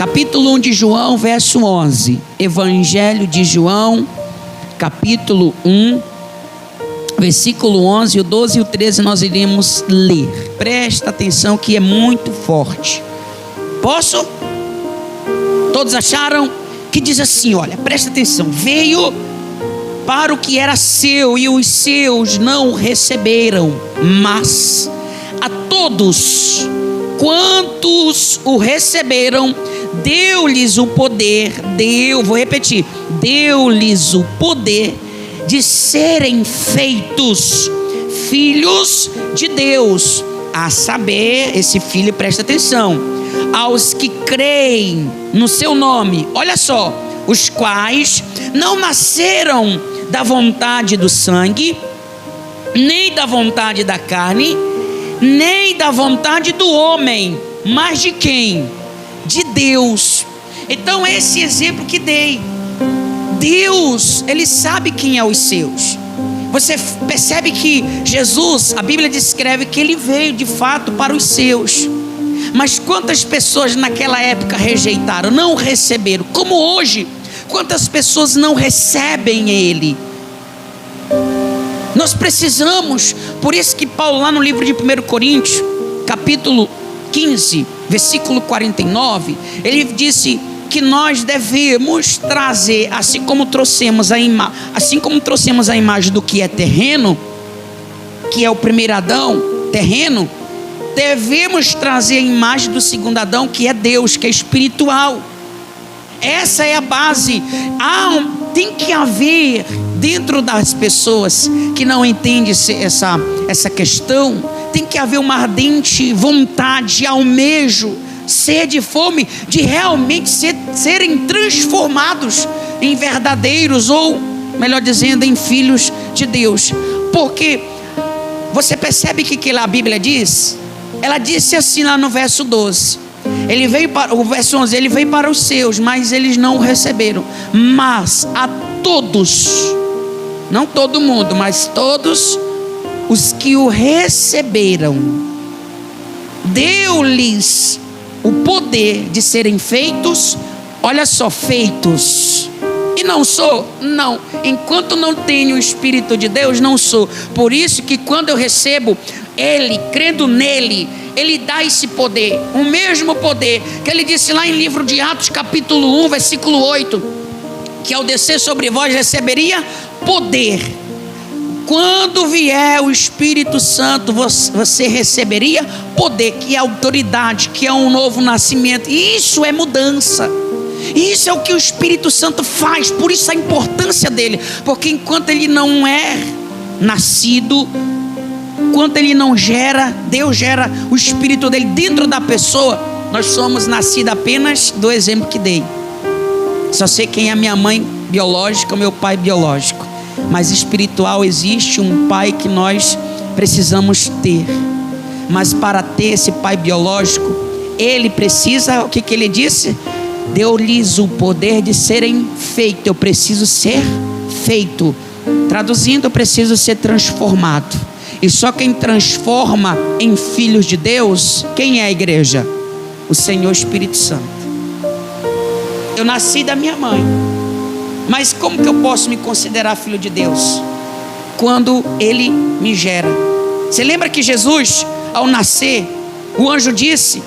Capítulo 1 de João, verso 11. Evangelho de João, capítulo 1, versículo 11, o 12 e o 13 nós iremos ler. Presta atenção que é muito forte. Posso? Todos acharam? Que diz assim, olha, presta atenção. Veio para o que era seu e os seus não o receberam, mas a todos quantos o receberam, deu-lhes o poder, deu-lhes o poder de serem feitos filhos de Deus, a saber, esse filho, presta atenção, aos que creem no seu nome, olha só, os quais não nasceram da vontade do sangue, nem da vontade da carne, nem da vontade do homem, mas de quem? De Deus. Então esse exemplo que dei, Deus, Ele sabe quem é os seus. Você percebe que Jesus, a Bíblia descreve que Ele veio de fato para os seus. Mas quantas pessoas naquela época rejeitaram, não receberam? Como hoje, quantas pessoas não recebem Ele? Nós precisamos, por isso que Paulo lá no livro de 1 Coríntios, capítulo 15, versículo 49, ele disse que nós devemos trazer, assim como trouxemos a imagem do que é terreno, que é o primeiro Adão, terreno, devemos trazer a imagem do segundo Adão, que é Deus, que é espiritual. Essa é a base. Tem que haver dentro das pessoas que não entendem essa questão, tem que haver uma ardente vontade, almejo, sede, fome de realmente serem transformados em verdadeiros, ou melhor dizendo, em filhos de Deus. Porque você percebe que a Bíblia diz? Ela disse assim lá no verso 12. O verso 11, ele veio para os seus, mas eles não o receberam. Mas a todos, não todo mundo, mas todos os que o receberam, deu-lhes o poder de serem feitos, olha só, feitos. E não sou, não, enquanto não tenho o Espírito de Deus, não sou. Por isso que quando eu recebo Ele, crendo nele, Ele dá esse poder, o mesmo poder que Ele disse lá em livro de Atos capítulo 1, versículo 8, que ao descer sobre vós receberia poder. Quando vier o Espírito Santo, você receberia poder, que é autoridade, que é um novo nascimento. E isso é mudança. Isso é o que o Espírito Santo faz. Por isso a importância dele. Porque enquanto ele não é nascido, enquanto ele não gera, Deus gera o Espírito dele dentro da pessoa, nós somos nascidos apenas do exemplo que dei. Só sei quem é a minha mãe biológica, o meu pai biológico. Mas espiritual, existe um pai que nós precisamos ter. Mas para ter esse pai biológico, ele precisa, o que ele disse? Deu-lhes o poder de serem feitos. Eu preciso ser feito. Traduzindo, eu preciso ser transformado. E só quem transforma em filhos de Deus, quem é a igreja? O Senhor Espírito Santo. Eu nasci da minha mãe, mas como que eu posso me considerar filho de Deus? Quando Ele me gera. Você lembra que Jesus, ao nascer, o anjo disse,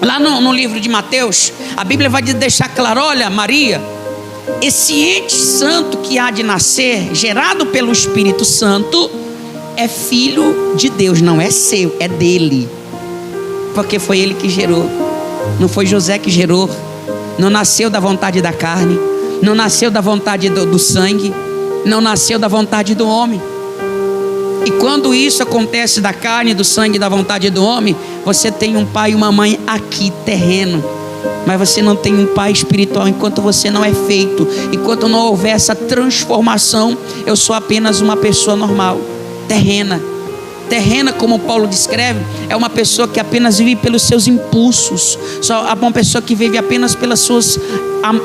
lá no livro de Mateus, a Bíblia vai deixar claro, olha Maria, esse ente santo que há de nascer, gerado pelo Espírito Santo, é filho de Deus, não é seu, é dele. Porque foi ele que gerou, não foi José que gerou, não nasceu da vontade da carne, não nasceu da vontade do sangue, não nasceu da vontade do homem. E quando isso acontece da carne, do sangue, da vontade do homem, você tem um pai e uma mãe aqui, terreno, mas você não tem um pai espiritual. Enquanto você não é feito, enquanto não houver essa transformação, eu sou apenas uma pessoa normal, terrena. Terrena, como Paulo descreve, é uma pessoa que apenas vive pelos seus impulsos. Só uma pessoa que vive apenas pelas suas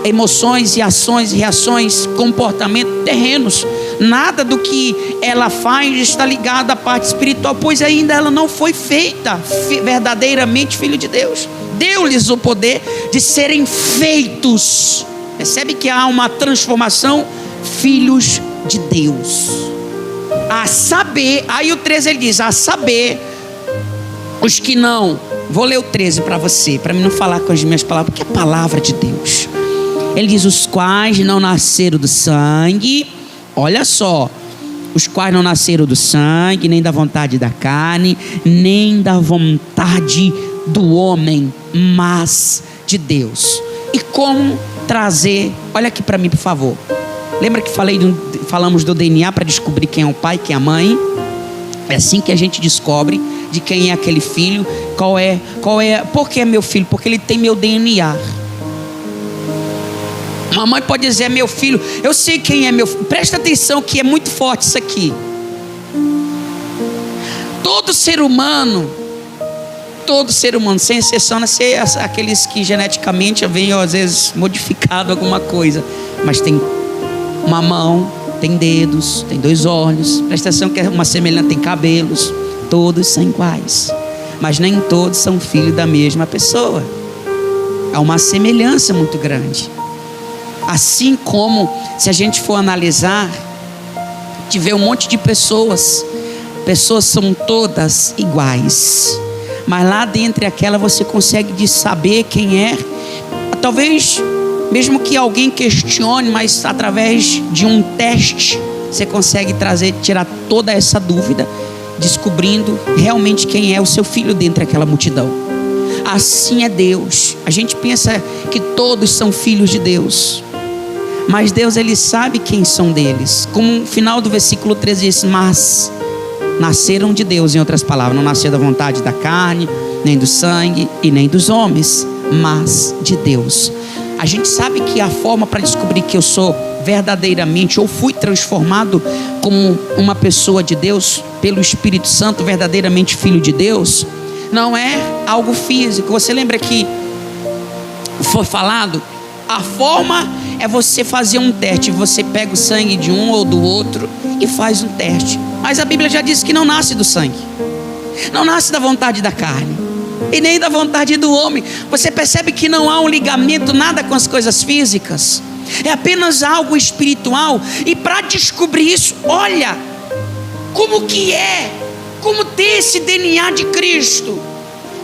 emoções e ações, reações, comportamentos terrenos. Nada do que ela faz está ligado à parte espiritual, pois ainda ela não foi feita verdadeiramente filho de Deus. deu-lhes o poder de serem feitos. Percebe que há uma transformação, filhos de Deus. A saber, aí o 13 ele diz, a saber, os que não, vou ler o 13 para você, para mim não falar com as minhas palavras, porque é a palavra de Deus. Ele diz, os quais não nasceram do sangue, olha só, os quais não nasceram do sangue, nem da vontade da carne, nem da vontade do homem, mas de Deus. E como trazer, olha aqui para mim por favor, lembra que falamos do DNA para descobrir quem é o pai, quem é a mãe? É assim que a gente descobre de quem é aquele filho, por que é meu filho? Porque ele tem meu DNA. Uma mãe pode dizer, é meu filho, eu sei quem é meu filho. Presta atenção que é muito forte isso aqui. Todo ser humano, sem exceção, não sei aqueles que geneticamente vêm às vezes modificado alguma coisa, mas tem uma mão, tem dedos, tem 2 olhos. Presta atenção que é uma semelhança, tem cabelos. Todos são iguais, mas nem todos são filhos da mesma pessoa. Há uma semelhança muito grande. Assim como, se a gente for analisar, te vê um monte de pessoas são todas iguais, mas lá dentre aquela você consegue saber quem é. Talvez mesmo que alguém questione, mas através de um teste você consegue tirar toda essa dúvida, descobrindo realmente quem é o seu filho dentre aquela multidão. Assim é Deus. A gente pensa que todos são filhos de Deus, mas Deus, ele sabe quem são deles. Como no final do versículo 13 diz, mas nasceram de Deus, em outras palavras, não nasceram da vontade da carne, nem do sangue e nem dos homens, mas de Deus. A gente sabe que a forma para descobrir que eu sou verdadeiramente, ou fui transformado como uma pessoa de Deus, pelo Espírito Santo, verdadeiramente filho de Deus, não é algo físico. Você lembra que foi falado? A forma é você fazer um teste. Você pega o sangue de um ou do outro e faz um teste. Mas a Bíblia já disse que não nasce do sangue, não nasce da vontade da carne e nem da vontade do homem. Você percebe que não há um ligamento, nada com as coisas físicas, é apenas algo espiritual. E para descobrir isso, olha como ter esse DNA de Cristo.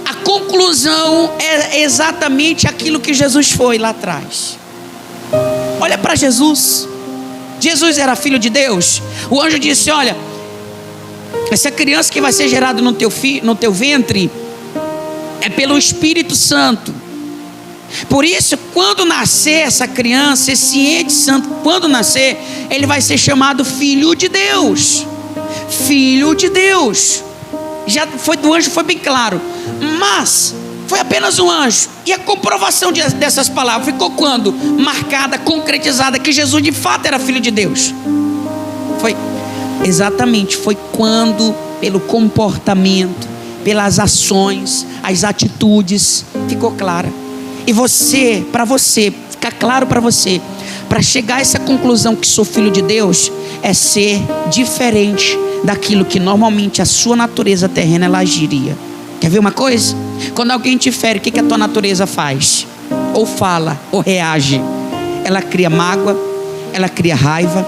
A conclusão é exatamente aquilo que Jesus foi lá atrás. Olha para Jesus. Jesus era filho de Deus. O anjo disse, olha, essa criança que vai ser gerada no teu ventre é pelo Espírito Santo. Por isso, quando nascer essa criança, esse ente santo, quando nascer, ele vai ser chamado Filho de Deus. Filho de Deus. Já foi do anjo, foi bem claro. Mas foi apenas um anjo. E a comprovação dessas palavras ficou quando? Marcada, concretizada, que Jesus de fato era filho de Deus. Foi quando, pelo comportamento, pelas ações, as atitudes, ficou clara. E ficar claro para você, para chegar a essa conclusão que sou filho de Deus, é ser diferente daquilo que normalmente a sua natureza terrena ela agiria. Quer ver uma coisa? Quando alguém te fere, o que a tua natureza faz? Ou fala, ou reage. Ela cria mágoa, ela cria raiva,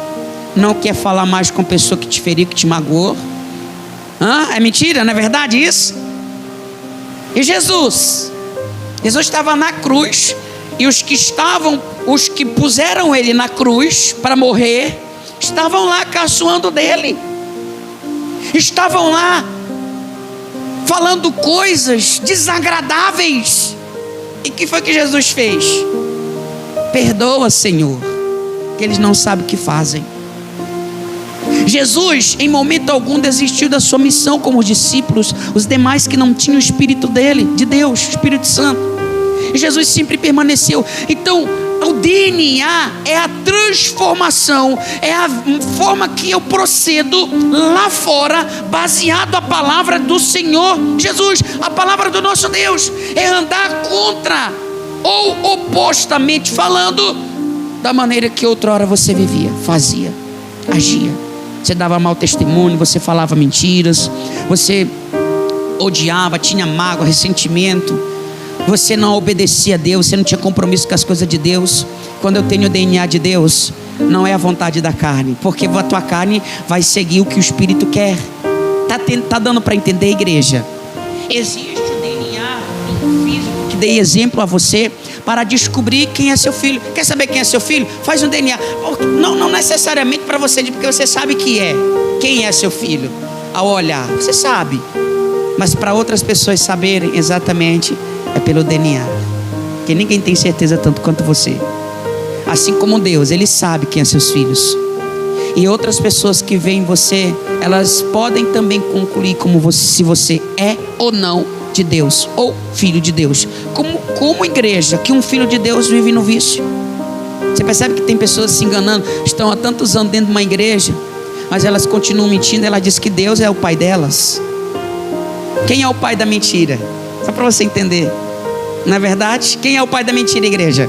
não quer falar mais com a pessoa que te feriu, que te magoou. É mentira, não é verdade isso? E Jesus estava na cruz, e os que puseram ele na cruz para morrer, estavam lá caçoando dele, estavam lá falando coisas desagradáveis. E o que foi que Jesus fez? Perdoa, Senhor, que eles não sabem o que fazem. Jesus, em momento algum, desistiu da sua missão como os discípulos, os demais que não tinham o Espírito dele, de Deus, o Espírito Santo. E Jesus sempre permaneceu. Então, o DNA é a transformação, é a forma que eu procedo lá fora, baseado na palavra do Senhor Jesus, a palavra do nosso Deus. É andar contra, ou opostamente falando, da maneira que outrora você vivia, fazia, agia. Você dava mau testemunho, você falava mentiras, você odiava, tinha mágoa, ressentimento. você não obedecia a Deus, você não tinha compromisso com as coisas de Deus. Quando eu tenho o DNA de Deus, não é a vontade da carne, porque a tua carne vai seguir o que o Espírito quer. Tá dando para entender, igreja? Existe o DNA do físico que dei exemplo a você para descobrir quem é seu filho. Quer saber quem é seu filho? Faz um DNA. Não necessariamente para você, porque você sabe que é. Quem é seu filho? Ao olhar, você sabe. Mas para outras pessoas saberem exatamente, é pelo DNA. Porque ninguém tem certeza tanto quanto você. Assim como Deus, Ele sabe quem é seus filhos. E outras pessoas que veem você, elas podem também concluir se você é ou não de Deus, ou filho de Deus. Como igreja, que um filho de Deus vive no vício. Você percebe que tem pessoas se enganando, estão há tantos anos dentro de uma igreja, mas elas continuam mentindo. Ela diz que Deus é o pai delas. Quem é o pai da mentira? Só para você entender. Na verdade, quem é o pai da mentira, igreja?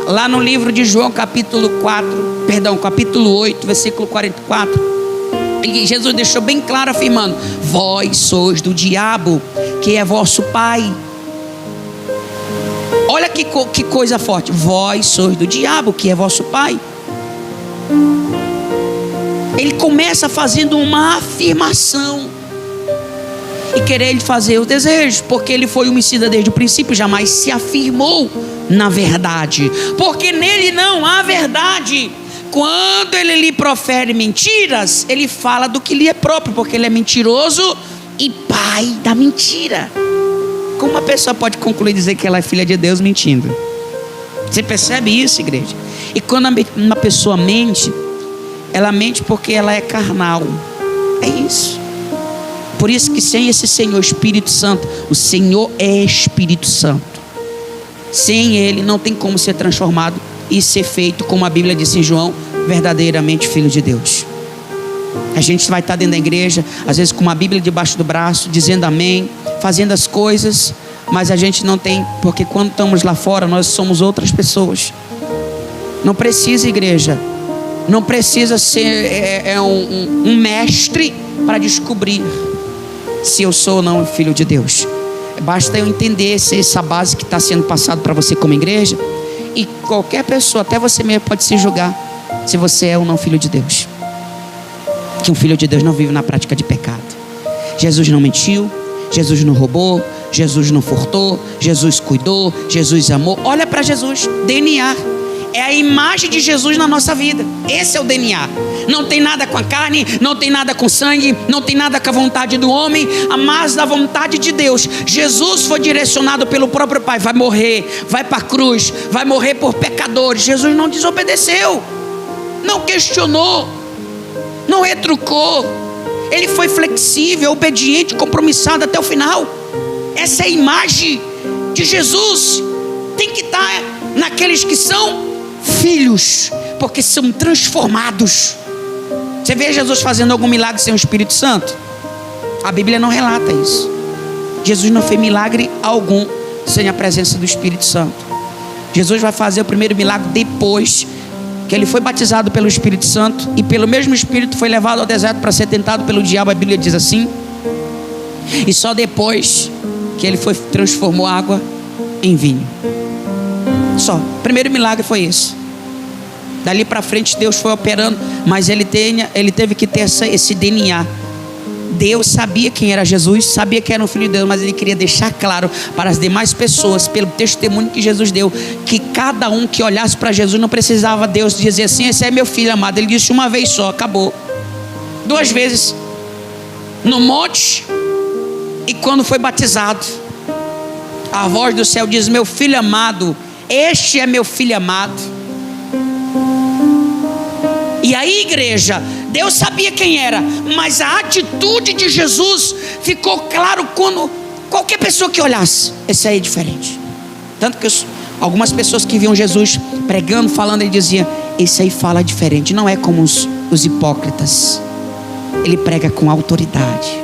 Lá no livro de João, capítulo 8, versículo 44, Jesus deixou bem claro, afirmando: vós sois do diabo, que é vosso pai. Olha que coisa forte. Vós sois do diabo, que é vosso pai. Ele começa fazendo uma afirmação e querer fazer os desejos, porque ele foi homicida desde o princípio, jamais se afirmou na verdade, porque nele não há verdade. Quando ele lhe profere mentiras, ele fala do que lhe é próprio, porque ele é mentiroso e pai da mentira. Como uma pessoa pode concluir dizer que ela é filha de Deus mentindo? Você percebe isso, igreja? E quando uma pessoa mente, ela mente porque ela é carnal. É isso. Por isso que sem esse Senhor Espírito Santo, o Senhor é Espírito Santo, sem Ele não tem como ser transformado e ser feito, como a Bíblia diz em João, verdadeiramente filho de Deus. A gente vai estar dentro da igreja, às vezes com uma Bíblia debaixo do braço, dizendo amém, fazendo as coisas, mas a gente não tem, porque quando estamos lá fora, nós somos outras pessoas. Não precisa, igreja, não precisa ser um mestre para descobrir se eu sou ou não filho de Deus. Basta eu entender essa base que está sendo passado para você como igreja, e qualquer pessoa, até você mesmo, pode se julgar se você é ou não filho de Deus. Que um filho de Deus não vive na prática de pecado. Jesus não mentiu, Jesus não roubou, Jesus não furtou, Jesus cuidou, Jesus amou. Olha para Jesus, DNA. É a imagem de Jesus na nossa vida. Esse é o DNA. Não tem nada com a carne, não tem nada com sangue, não tem nada com a vontade do homem, mas da vontade de Deus. Jesus foi direcionado pelo próprio Pai. Vai morrer, vai para a cruz, vai morrer por pecadores. Jesus não desobedeceu, não questionou, não retrucou. Ele foi flexível, obediente, compromissado até o final. Essa é a imagem de Jesus. Tem que estar naqueles que são filhos, porque são transformados. Você vê Jesus fazendo algum milagre sem o Espírito Santo? A Bíblia não relata isso. Jesus não fez milagre algum sem a presença do Espírito Santo. Jesus vai fazer o primeiro milagre depois que ele foi batizado pelo Espírito Santo, e pelo mesmo Espírito foi levado ao deserto para ser tentado pelo diabo. A Bíblia diz assim. E só depois que ele transformou água em vinho. Só, o primeiro milagre foi esse. Dali para frente Deus foi operando, mas ele teve que ter esse DNA. Deus sabia quem era Jesus, sabia que era um filho de Deus, mas ele queria deixar claro para as demais pessoas, pelo testemunho que Jesus deu, que cada um que olhasse para Jesus não precisava Deus dizer assim: esse é meu filho amado. Ele disse uma vez só, acabou. 2 vezes no monte, e quando foi batizado, a voz do céu diz: meu filho amado, este é meu filho amado. E aí, igreja, Deus sabia quem era, mas a atitude de Jesus ficou claro quando qualquer pessoa que olhasse: esse aí é diferente. Tanto que algumas pessoas que viam Jesus pregando, falando, ele dizia: esse aí fala diferente, não é como os hipócritas. Ele prega com autoridade.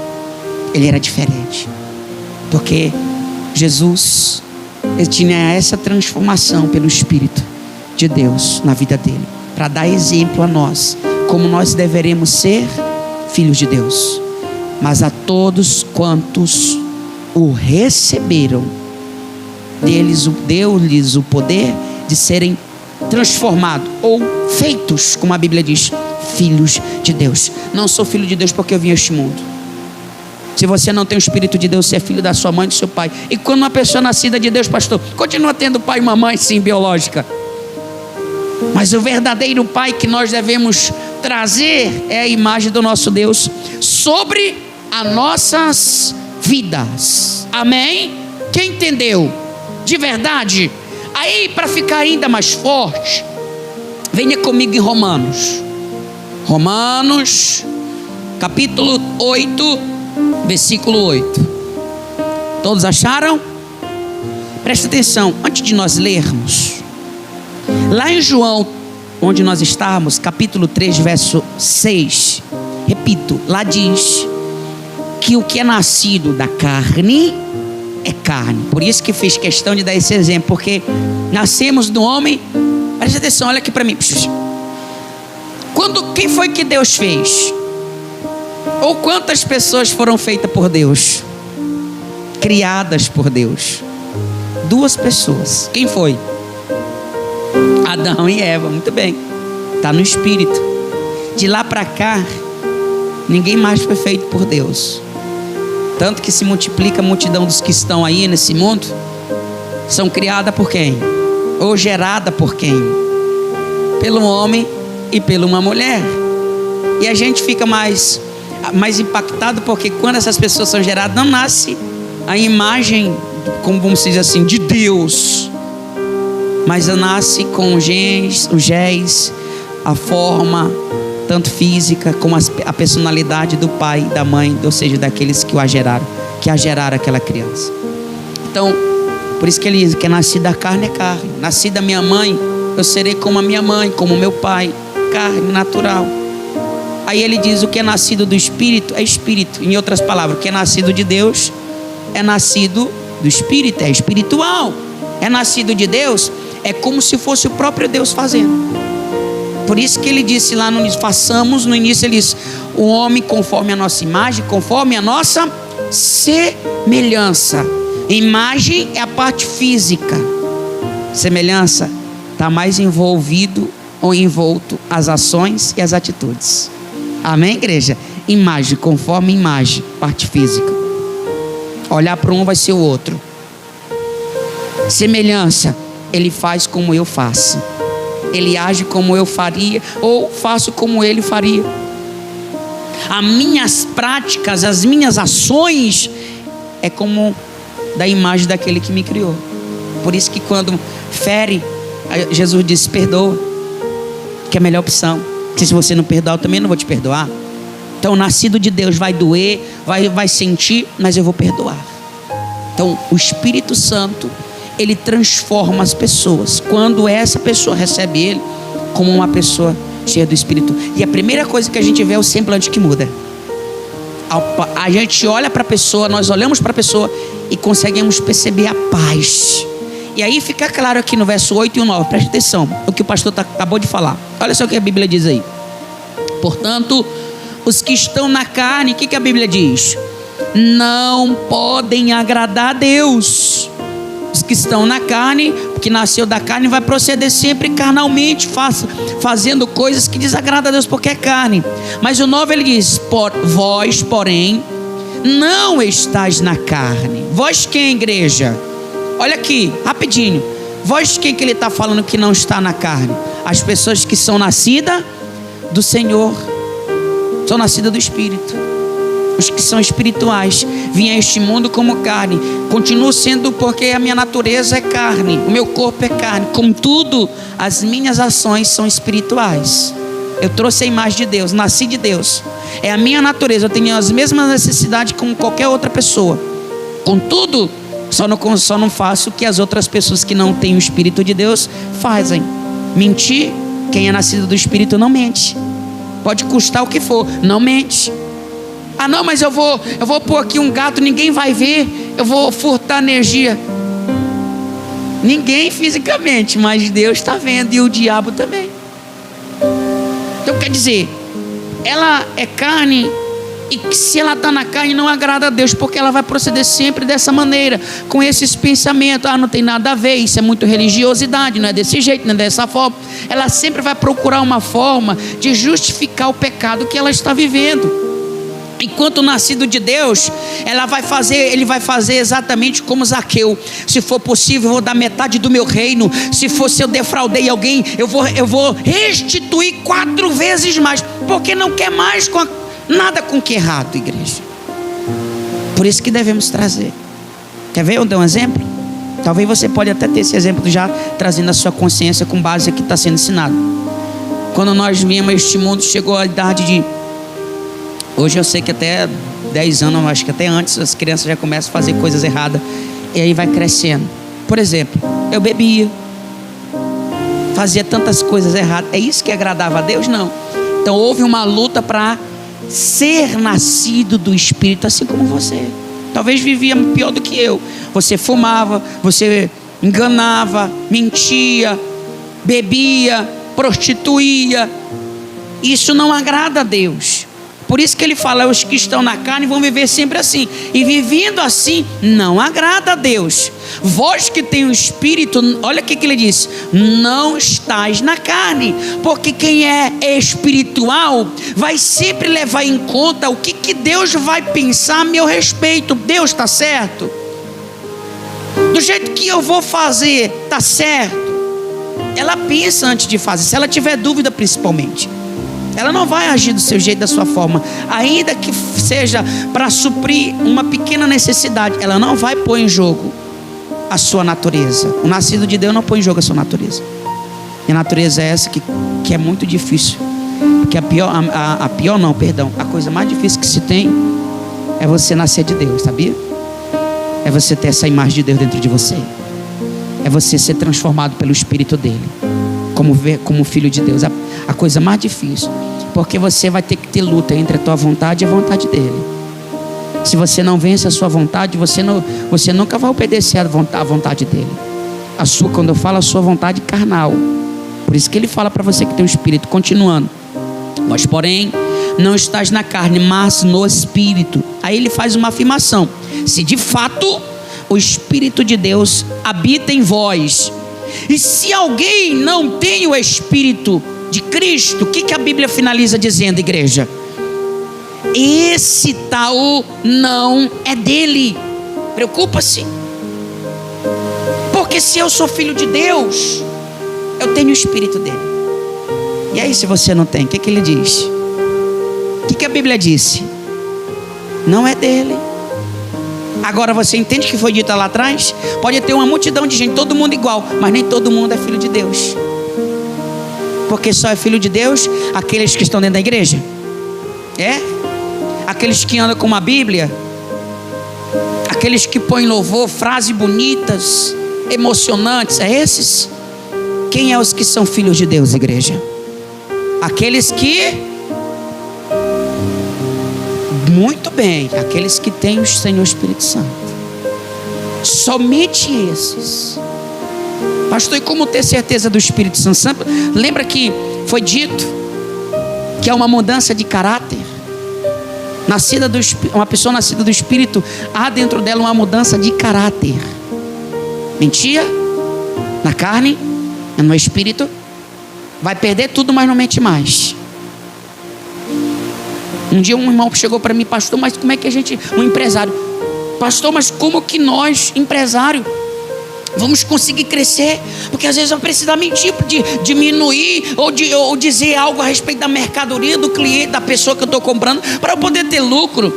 Ele era diferente, porque Jesus, ele tinha essa transformação pelo Espírito de Deus na vida dele, para dar exemplo a nós, como nós deveremos ser filhos de Deus. Mas a todos quantos o receberam, deu-lhes o poder de serem transformados ou feitos, como a Bíblia diz, filhos de Deus. Não sou filho de Deus porque eu vim a este mundo. Se você não tem o Espírito de Deus, você é filho da sua mãe e do seu pai. E quando uma pessoa nascida de Deus, pastor, continua tendo pai e mamãe, sim, biológica. Mas o verdadeiro pai que nós devemos trazer é a imagem do nosso Deus sobre as nossas vidas. Amém? Quem entendeu? De verdade? Aí, para ficar ainda mais forte, venha comigo em Romanos. Romanos, capítulo 8, versículo 8. Todos acharam? Presta atenção, antes de nós lermos. Lá em João, onde nós estávamos, capítulo 3, verso 6. Repito, lá diz que o que é nascido da carne é carne. Por isso que fiz questão de dar esse exemplo, porque nascemos do homem. Presta atenção, olha aqui para mim. Quem foi que Deus fez? Ou quantas pessoas foram feitas por Deus? Criadas por Deus? 2 pessoas. Quem foi? Adão e Eva. Muito bem, está no Espírito. De lá para cá, ninguém mais foi feito por Deus. Tanto que se multiplica a multidão dos que estão aí nesse mundo. São criadas por quem? Ou gerada por quem? Pelo homem e por uma mulher. E a gente fica mais impactado, porque quando essas pessoas são geradas, não nasce a imagem, como vamos dizer assim, de Deus, mas nasce com os genes, a forma, tanto física como a personalidade do pai e da mãe, ou seja, daqueles que a geraram aquela criança. Então, por isso que ele diz que é nascido da carne é carne. Nascido da minha mãe, eu serei como a minha mãe, como o meu pai. Carne natural. Aí ele diz: o que é nascido do Espírito é Espírito. Em outras palavras, o que é nascido de Deus é nascido do Espírito, é espiritual. É nascido de Deus, é como se fosse o próprio Deus fazendo. Por isso que ele disse lá no início, façamos, no início ele disse, o homem conforme a nossa imagem, conforme a nossa semelhança. Imagem é a parte física. Semelhança está mais envolvido ou envolto as ações e as atitudes. Amém, igreja? Imagem, conforme imagem, parte física. Olhar para um vai ser o outro. Semelhança, ele faz como eu faço. Ele age como eu faria, ou faço como ele faria. As minhas práticas, as minhas ações é como da imagem daquele que me criou. Por isso que quando fere, Jesus disse: perdoa, que é a melhor opção. Porque se você não perdoar, eu também não vou te perdoar. Então, nascido de Deus vai doer, vai sentir, mas eu vou perdoar. Então, o Espírito Santo, ele transforma as pessoas. Quando essa pessoa recebe ele como uma pessoa cheia do Espírito. E a primeira coisa que a gente vê é o semblante que muda. A gente olha para a pessoa, nós olhamos para a pessoa e conseguimos perceber a paz. E aí fica claro aqui no verso 8 e 9, preste atenção, o que o pastor acabou de falar. Olha só o que a Bíblia diz aí. Portanto, os que estão na carne, o que a Bíblia diz? Não podem agradar a Deus. Os que estão na carne, porque nasceu da carne, vai proceder sempre carnalmente, fazendo coisas que desagradam a Deus, porque é carne. Mas o 9 ele diz: vós, porém, não estáis na carne. Vós quem, igreja? Olha aqui, rapidinho. Vós quem que ele está falando que não está na carne? As pessoas que são nascidas do Senhor, são nascidas do Espírito. Os que são espirituais, vêm a este mundo como carne. Continuo sendo, porque a minha natureza é carne, o meu corpo é carne. Contudo, as minhas ações são espirituais. Eu trouxe a imagem de Deus, nasci de Deus. É a minha natureza, eu tenho as mesmas necessidades como qualquer outra pessoa. Contudo, só não faço o que as outras pessoas que não têm o Espírito de Deus fazem. Mentir, quem é nascido do Espírito não mente. Pode custar o que for, não mente. Ah não, mas eu vou pôr aqui um gato, ninguém vai ver, eu vou furtar energia. Ninguém fisicamente, mas Deus está vendo, e o diabo também. Então quer dizer, ela é carne E que se ela está na carne não agrada a Deus, porque ela vai proceder sempre dessa maneira, com esses pensamentos. Não tem nada a ver, isso é muito religiosidade, não é desse jeito, não é dessa forma. Ela sempre vai procurar uma forma de justificar o pecado que ela está vivendo. Enquanto nascido de Deus, ele vai fazer exatamente como Zaqueu. Se for possível, eu vou dar metade do meu reino. Se eu defraudei alguém, eu vou restituir 4 vezes mais, porque não quer mais nada com que é errado, igreja. Por isso que devemos trazer. Quer ver? Eu dou um exemplo? Talvez você pode até ter esse exemplo já trazendo a sua consciência com base aqui que está sendo ensinado. Quando nós viemos a este mundo, chegou a idade de... Hoje eu sei que até 10 anos, acho que até antes, as crianças já começam a fazer coisas erradas. E aí vai crescendo. Por exemplo, eu bebia, fazia tantas coisas erradas. É isso que agradava a Deus? Não. Então houve uma luta para ser nascido do Espírito, assim como você. Talvez vivia pior do que eu. Você fumava, você enganava, mentia, bebia, prostituía. Isso não agrada a Deus. Por isso que ele fala, os que estão na carne vão viver sempre assim. E vivendo assim, não agrada a Deus. Vós que tem o Espírito, olha o que ele diz: não estais na carne. Porque quem é espiritual vai sempre levar em conta o que Deus vai pensar a meu respeito. Deus está certo? Do jeito que eu vou fazer, está certo? Ela pensa antes de fazer, se ela tiver dúvida principalmente. Ela não vai agir do seu jeito, da sua forma. Ainda que seja para suprir uma pequena necessidade, ela não vai pôr em jogo a sua natureza. O nascido de Deus não põe em jogo a sua natureza. E a natureza é essa que é muito difícil. Porque a coisa mais difícil que se tem é você nascer de Deus, sabia? É você ter essa imagem de Deus dentro de você. É você ser transformado pelo Espírito dele, como filho de Deus. A coisa mais difícil, porque você vai ter que ter luta entre a tua vontade e a vontade dele. Se você não vence a sua vontade, você nunca vai obedecer à vontade dele. Quando eu falo a sua vontade carnal. Por isso que ele fala para você que tem o Espírito. Continuando: mas porém não estás na carne, mas no Espírito. Aí ele faz uma afirmação: se de fato o Espírito de Deus habita em vós. E se alguém não tem o Espírito de Cristo, o que a Bíblia finaliza dizendo, igreja? Esse tal não é dele. Preocupa-se. Porque se eu sou filho de Deus, eu tenho o Espírito dele. E aí se você não tem, o que ele diz? O que a Bíblia disse? Não é dele. Agora você entende o que foi dito lá atrás? Pode ter uma multidão de gente, todo mundo igual, mas nem todo mundo é filho de Deus. Porque só é filho de Deus aqueles que estão dentro da igreja. Aqueles que andam com uma Bíblia, aqueles que põem louvor, frases bonitas, emocionantes. É esses? Quem é os que são filhos de Deus, igreja? Aqueles que... Muito bem, aqueles que têm o Senhor Espírito Santo. Somente esses. Pastor, e como ter certeza do Espírito Santo? Lembra que foi dito que é uma mudança de caráter? Uma pessoa nascida do Espírito, há dentro dela uma mudança de caráter. Mentia na carne, no Espírito, vai perder tudo, mas não mente mais. Um dia um irmão chegou para mim: pastor, mas como é que a gente, um empresário, pastor, mas como que nós, empresário, vamos conseguir crescer? Porque às vezes eu preciso mentir, de diminuir ou dizer algo a respeito da mercadoria, do cliente, da pessoa que eu estou comprando, para eu poder ter lucro.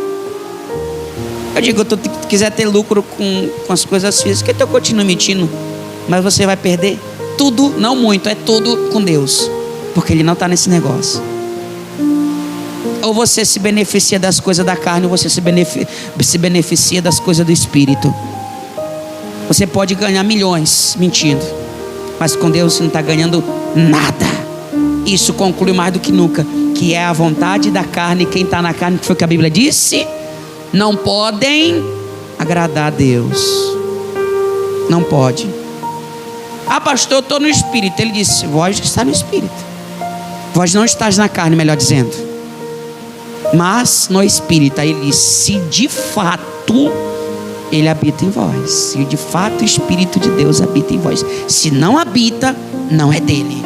Eu digo: tu quiser ter lucro com as coisas físicas, então eu continuo mentindo, mas você vai perder tudo, não muito, é tudo com Deus, porque Ele não está nesse negócio. Ou você se beneficia das coisas da carne, ou você se beneficia das coisas do Espírito. Você pode ganhar milhões mentindo, mas com Deus você não está ganhando nada. Isso conclui mais do que nunca que é a vontade da carne. Quem está na carne, que foi o que a Bíblia disse, não podem agradar a Deus. Não pode. Pastor, eu estou no Espírito. Ele disse: vós está no Espírito, vós não estás na carne, melhor dizendo. Mas no Espírito, aí ele diz: se de fato ele habita em vós, se de fato o Espírito de Deus habita em vós. Se não habita, não é dele.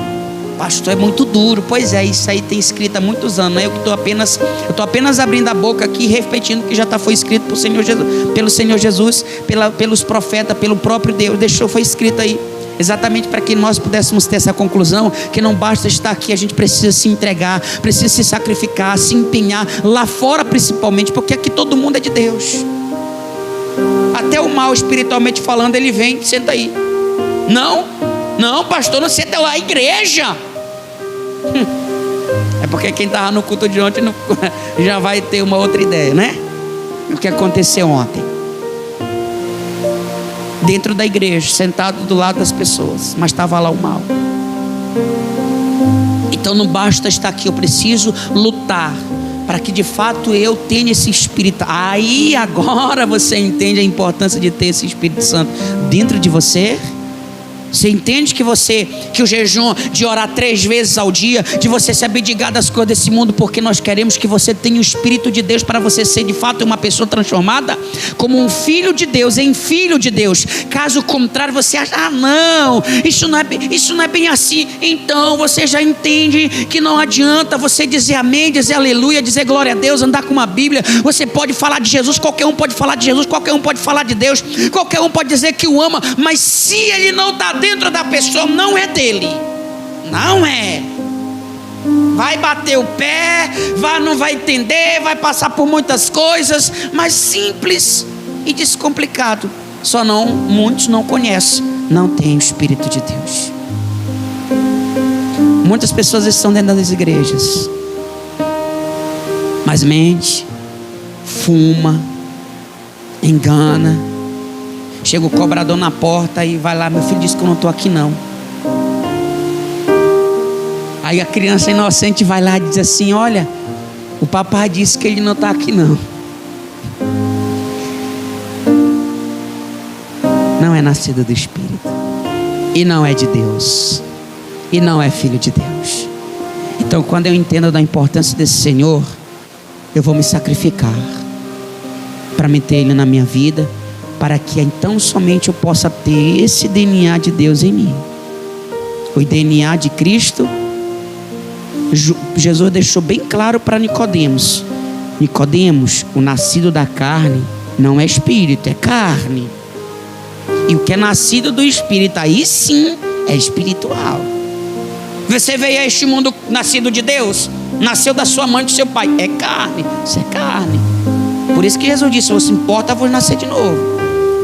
Pastor, é muito duro. Pois é, isso aí tem escrito há muitos anos. Eu estou apenas abrindo a boca aqui, repetindo que já foi escrito pelo Senhor Jesus, pelos profetas, pelo próprio Deus. Foi escrito aí, exatamente para que nós pudéssemos ter essa conclusão, que não basta estar aqui, a gente precisa se entregar, precisa se sacrificar, se empenhar, lá fora principalmente, porque aqui todo mundo é de Deus. Até o mal, espiritualmente falando, ele vem, senta aí. Não, pastor, não senta lá, igreja. É porque quem estava no culto de ontem já vai ter uma outra ideia, né? O que aconteceu ontem. Dentro da igreja, sentado do lado das pessoas, mas estava lá o mal. Então não basta estar aqui, eu preciso lutar para que de fato eu tenha esse Espírito. Aí agora você entende a importância de ter esse Espírito Santo dentro de você. Você entende que o jejum de orar 3 vezes ao dia, de você se abdicar das coisas desse mundo, porque nós queremos que você tenha o Espírito de Deus para você ser de fato uma pessoa transformada como um filho de Deus, em filho de Deus. Caso contrário, você acha, não, isso não é bem assim. Então você já entende que não adianta você dizer amém, dizer aleluia, dizer glória a Deus, andar com uma Bíblia. Você pode falar de Jesus, qualquer um pode falar de Jesus, qualquer um pode falar de Deus, qualquer um pode dizer que o ama, mas se ele não está dentro da pessoa, não é dele. Não é. Vai bater o pé, não vai entender, vai passar por muitas coisas, mas simples e descomplicado. Muitos não conhecem, não tem o Espírito de Deus. Muitas pessoas estão dentro das igrejas, mas mente, fuma, engana. Chega o cobrador na porta e vai lá: meu filho disse que eu não estou aqui não. Aí a criança inocente vai lá e diz assim: olha, o papai disse que ele não está aqui não. Não é nascido do Espírito, e não é de Deus, e não é filho de Deus. Então quando eu entendo da importância desse Senhor, eu vou me sacrificar para meter Ele na minha vida, para que então somente eu possa ter esse DNA de Deus em mim. O DNA de Cristo, Jesus deixou bem claro para Nicodemos: Nicodemos, o nascido da carne não é espírito, é carne. E o que é nascido do Espírito, aí sim é espiritual. Você veio a este mundo nascido de Deus, nasceu da sua mãe e do seu pai, é carne, isso é carne. Por isso que Jesus disse: se importa, vos nascer de novo.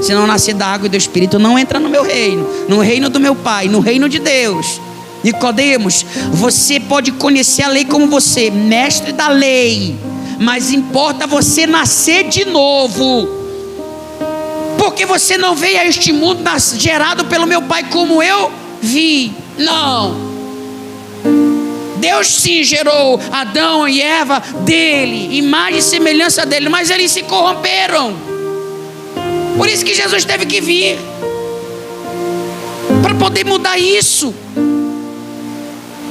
Se não nascer da água e do Espírito, não entra no meu reino, no reino do meu Pai, no reino de Deus. Nicodemos, você pode conhecer a lei como você, mestre da lei, mas importa você nascer de novo, porque você não veio a este mundo gerado pelo meu Pai como eu vi. Não. Deus sim gerou Adão e Eva dele, imagem e semelhança dele, mas eles se corromperam. Por isso que Jesus teve que vir, para poder mudar isso.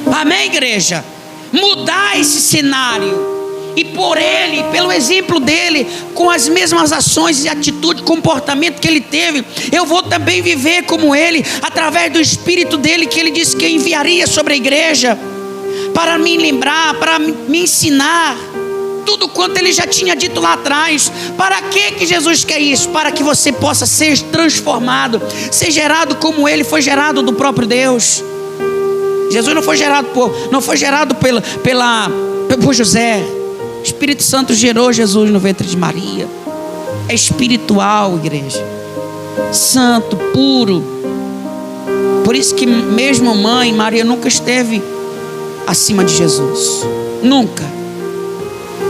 Amém, igreja? Mudar esse cenário. E por ele, pelo exemplo dele, com as mesmas ações e atitude, comportamento que ele teve, eu vou também viver como ele, através do Espírito dele, que ele disse que enviaria sobre a igreja, para me lembrar, para me ensinar tudo quanto ele já tinha dito lá atrás. Para que Jesus quer isso? Para que você possa ser transformado, ser gerado como ele foi gerado do próprio Deus. Jesus não foi gerado por José. O Espírito Santo gerou Jesus no ventre de Maria. É espiritual, igreja, santo, puro. Por isso que mesmo mãe, Maria nunca esteve acima de Jesus, nunca.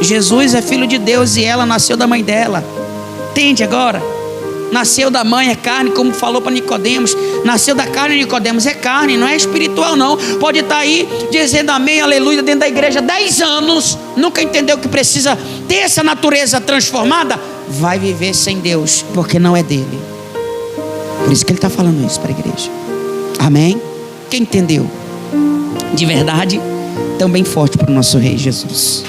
Jesus é filho de Deus e ela nasceu da mãe dela. Entende agora? Nasceu da mãe, é carne, como falou para Nicodemos. Nasceu da carne, Nicodemos, é carne, não é espiritual não. Pode estar aí dizendo amém, aleluia, dentro da igreja 10 anos, nunca entendeu que precisa ter essa natureza transformada. Vai viver sem Deus, porque não é dele. Por isso que ele está falando isso para a igreja. Amém? Quem entendeu? De verdade, tão bem forte para o nosso Rei Jesus.